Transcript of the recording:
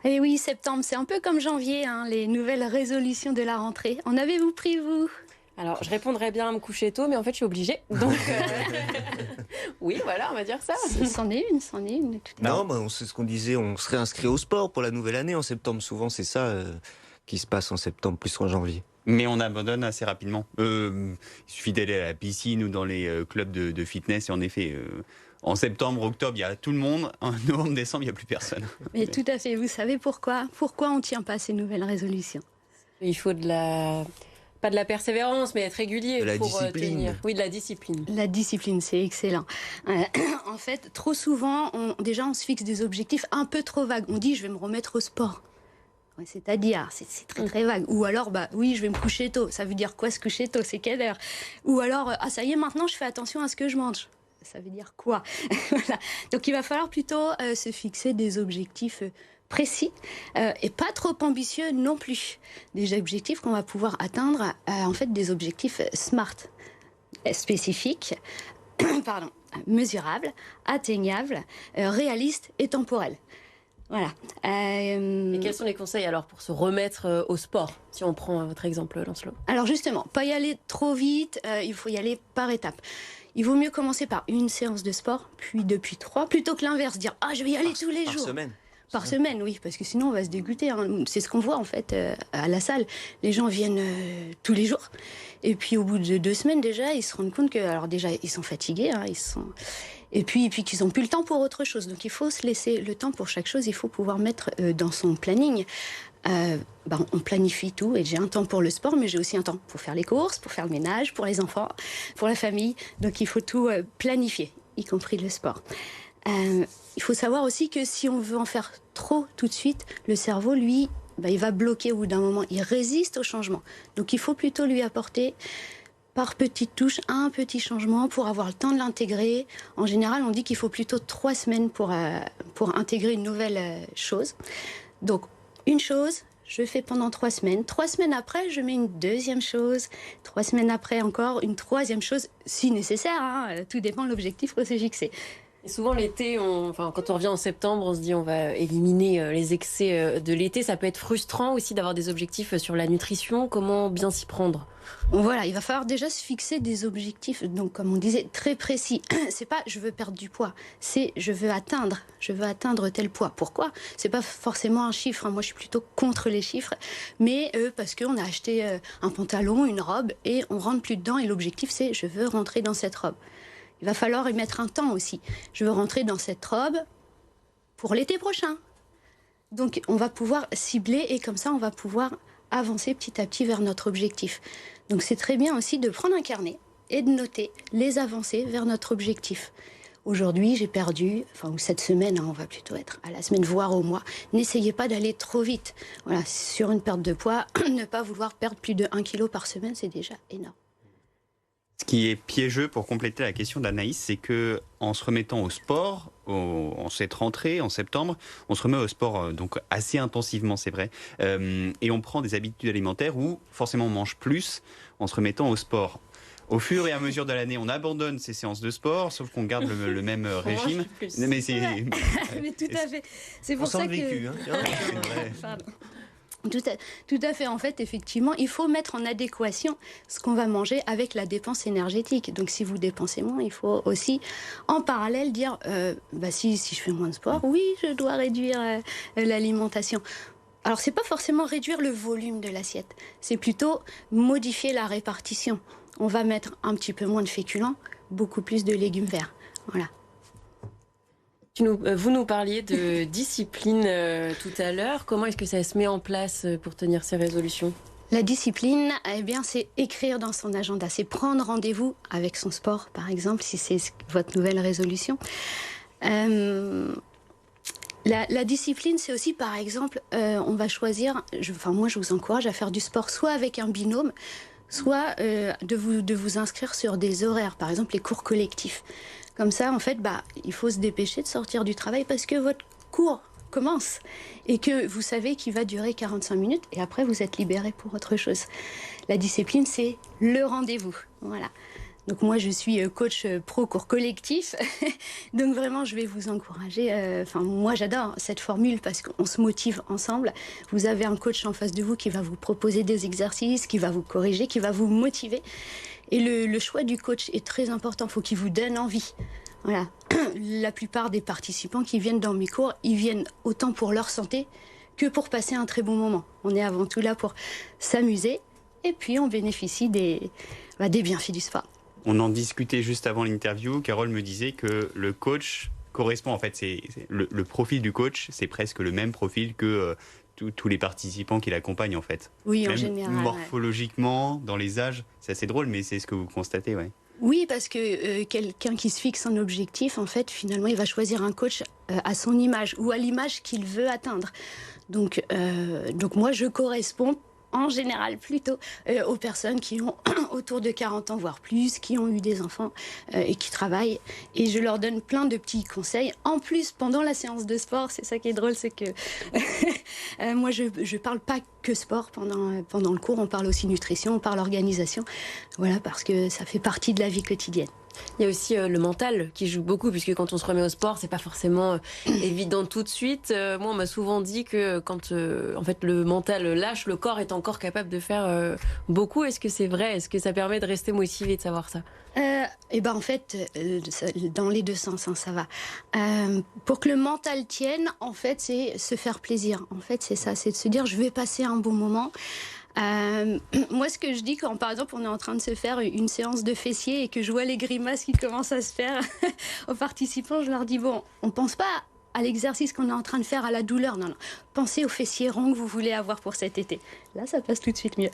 Et oui, septembre, c'est un peu comme janvier, hein, les nouvelles résolutions de la rentrée. En avez-vous pris, vous? Alors, je répondrais bien à me coucher tôt, mais en fait, je suis obligée. Donc, oui, voilà, on va dire ça. C'en est une. Tout à fait. Non, bah, c'est ce qu'on disait, on serait inscrit au sport pour la nouvelle année en septembre. Souvent, c'est ça qui se passe en septembre, plus qu'en janvier. Mais on abandonne assez rapidement. Il suffit d'aller à la piscine ou dans les clubs de fitness. Et en effet, en septembre, octobre, il y a tout le monde. En novembre, décembre, il n'y a plus personne. Mais tout à fait, vous savez pourquoi? Pourquoi on ne tient pas à ces nouvelles résolutions? Il faut pas de la persévérance, mais être régulier De la pour discipline. tenir. Oui, de la discipline. La discipline, c'est excellent. En fait, trop souvent, on se fixe des objectifs un peu trop vagues. On dit, je vais me remettre au sport. Ouais, c'est-à-dire, c'est très très vague. Ou alors, oui, je vais me coucher tôt. Ça veut dire quoi se coucher tôt? C'est quelle heure? Ou alors, ça y est, maintenant, je fais attention à ce que je mange. Ça veut dire quoi? Voilà. Donc, il va falloir plutôt se fixer des objectifs précis et pas trop ambitieux non plus. Des objectifs qu'on va pouvoir atteindre, en fait, des objectifs SMART, spécifiques, pardon, mesurables, atteignables, réalistes et temporels. Voilà. Et quels sont les conseils alors pour se remettre au sport, si on prend votre exemple, Lancelot? Alors justement, pas y aller trop vite, il faut y aller par étapes. Il vaut mieux commencer par une séance de sport, puis 2, puis 3, plutôt que l'inverse, dire « Ah, je vais y aller tous les jours ». Par semaine. Par semaine, oui, parce que sinon on va se dégoûter. Hein. C'est ce qu'on voit en fait à la salle. Les gens viennent tous les jours. Et puis au bout de 2 semaines déjà, ils se rendent compte que, alors déjà, ils sont fatigués. Hein, et puis qu'ils n'ont plus le temps pour autre chose. Donc il faut se laisser le temps pour chaque chose. Il faut pouvoir mettre dans son planning. On planifie tout et j'ai un temps pour le sport, mais j'ai aussi un temps pour faire les courses, pour faire le ménage, pour les enfants, pour la famille. Donc il faut tout planifier, y compris le sport. Il faut savoir aussi que si on veut en faire trop tout de suite, le cerveau, lui, il va bloquer au bout d'un moment. Il résiste au changement. Donc il faut plutôt lui apporter par petites touches un petit changement pour avoir le temps de l'intégrer. En général, on dit qu'il faut plutôt 3 semaines pour intégrer une nouvelle chose. Donc une chose, je fais pendant 3 semaines. 3 semaines après, je mets une deuxième chose. 3 semaines après, encore une troisième chose, si nécessaire. Hein, tout dépend de l'objectif qu'on s'est fixé. Et souvent l'été, quand on revient en septembre, on se dit on va éliminer les excès de l'été. Ça peut être frustrant aussi d'avoir des objectifs sur la nutrition. Comment bien s'y prendre? Voilà, il va falloir déjà se fixer des objectifs, donc comme on disait, très précis. C'est pas je veux perdre du poids, c'est je veux atteindre tel poids. Pourquoi? C'est pas forcément un chiffre, hein. Moi je suis plutôt contre les chiffres, mais parce qu'on a acheté un pantalon, une robe, et on rentre plus dedans, et l'objectif c'est je veux rentrer dans cette robe. Il va falloir y mettre un temps aussi. Je veux rentrer dans cette robe pour l'été prochain. Donc on va pouvoir cibler et comme ça on va pouvoir avancer petit à petit vers notre objectif. Donc c'est très bien aussi de prendre un carnet et de noter les avancées vers notre objectif. Aujourd'hui j'ai perdu, ou cette semaine, hein, on va plutôt être à la semaine, voire au mois. N'essayez pas d'aller trop vite. Voilà, sur une perte de poids, ne pas vouloir perdre plus de 1 kilo par semaine, c'est déjà énorme. Ce qui est piégeux, pour compléter la question d'Anaïs, c'est que en se remettant au sport, en cette rentrée, en septembre, on se remet au sport donc assez intensivement, c'est vrai, et on prend des habitudes alimentaires où forcément on mange plus en se remettant au sport. Au fur et à mesure de l'année, on abandonne ces séances de sport, sauf qu'on garde le même régime. Mais c'est mais tout à fait. C'est pour ça que... vécu, hein. C'est vrai. Pardon. Tout à fait. En fait, effectivement, il faut mettre en adéquation ce qu'on va manger avec la dépense énergétique. Donc, si vous dépensez moins, il faut aussi, en parallèle, dire si je fais moins de sport, oui, je dois réduire l'alimentation. Alors, c'est pas forcément réduire le volume de l'assiette, c'est plutôt modifier la répartition. On va mettre un petit peu moins de féculents, beaucoup plus de légumes verts. Voilà. Vous nous parliez de discipline tout à l'heure. Comment est-ce que ça se met en place pour tenir ces résolutions? La discipline, c'est écrire dans son agenda, c'est prendre rendez-vous avec son sport, par exemple, si c'est votre nouvelle résolution. La discipline, c'est aussi, par exemple, on va choisir, moi je vous encourage à faire du sport, soit avec un binôme, soit de vous inscrire sur des horaires, par exemple les cours collectifs. Comme ça, en fait, il faut se dépêcher de sortir du travail parce que votre cours commence et que vous savez qu'il va durer 45 minutes et après vous êtes libéré pour autre chose. La discipline, c'est le rendez-vous. Voilà. Donc moi, je suis coach pro cours collectif. Donc vraiment, je vais vous encourager. Moi, j'adore cette formule parce qu'on se motive ensemble. Vous avez un coach en face de vous qui va vous proposer des exercices, qui va vous corriger, qui va vous motiver. Et le choix du coach est très important. Il faut qu'il vous donne envie. Voilà. La plupart des participants qui viennent dans mes cours, ils viennent autant pour leur santé que pour passer un très bon moment. On est avant tout là pour s'amuser et puis on bénéficie des bienfaits du sport. On en discutait juste avant l'interview. Carole me disait que le coach correspond, en fait, le profil du coach, c'est presque le même profil que tous les participants qui l'accompagnent, en fait. Oui, même en général. Morphologiquement, dans les âges, c'est assez drôle, mais c'est ce que vous constatez, ouais. Oui, parce que quelqu'un qui se fixe un objectif, en fait, finalement, il va choisir un coach à son image ou à l'image qu'il veut atteindre. Donc moi, je corresponds en général plutôt aux personnes qui ont autour de 40 ans, voire plus, qui ont eu des enfants et qui travaillent. Et je leur donne plein de petits conseils. En plus, pendant la séance de sport, c'est ça qui est drôle, c'est que moi, je parle pas que sport pendant le cours. On parle aussi nutrition, on parle organisation. Voilà, parce que ça fait partie de la vie quotidienne. Il y a aussi le mental qui joue beaucoup, puisque quand on se remet au sport, c'est pas forcément évident tout de suite. Moi, on m'a souvent dit que quand en fait le mental lâche, le corps est encore capable de faire beaucoup. Est-ce que c'est vrai? Est-ce que ça permet de rester motivé de savoir ça? En fait, dans les deux sens, hein, ça va. Pour que le mental tienne, en fait, c'est se faire plaisir. En fait, c'est ça, c'est de se dire, je vais passer un bon moment. Moi, ce que je dis quand, par exemple, on est en train de se faire une séance de fessiers et que je vois les grimaces qui commencent à se faire aux participants, je leur dis, bon, on pense pas à l'exercice qu'on est en train de faire, à la douleur, non. Pensez aux fessiers ronds que vous voulez avoir pour cet été. Là, ça passe tout de suite mieux.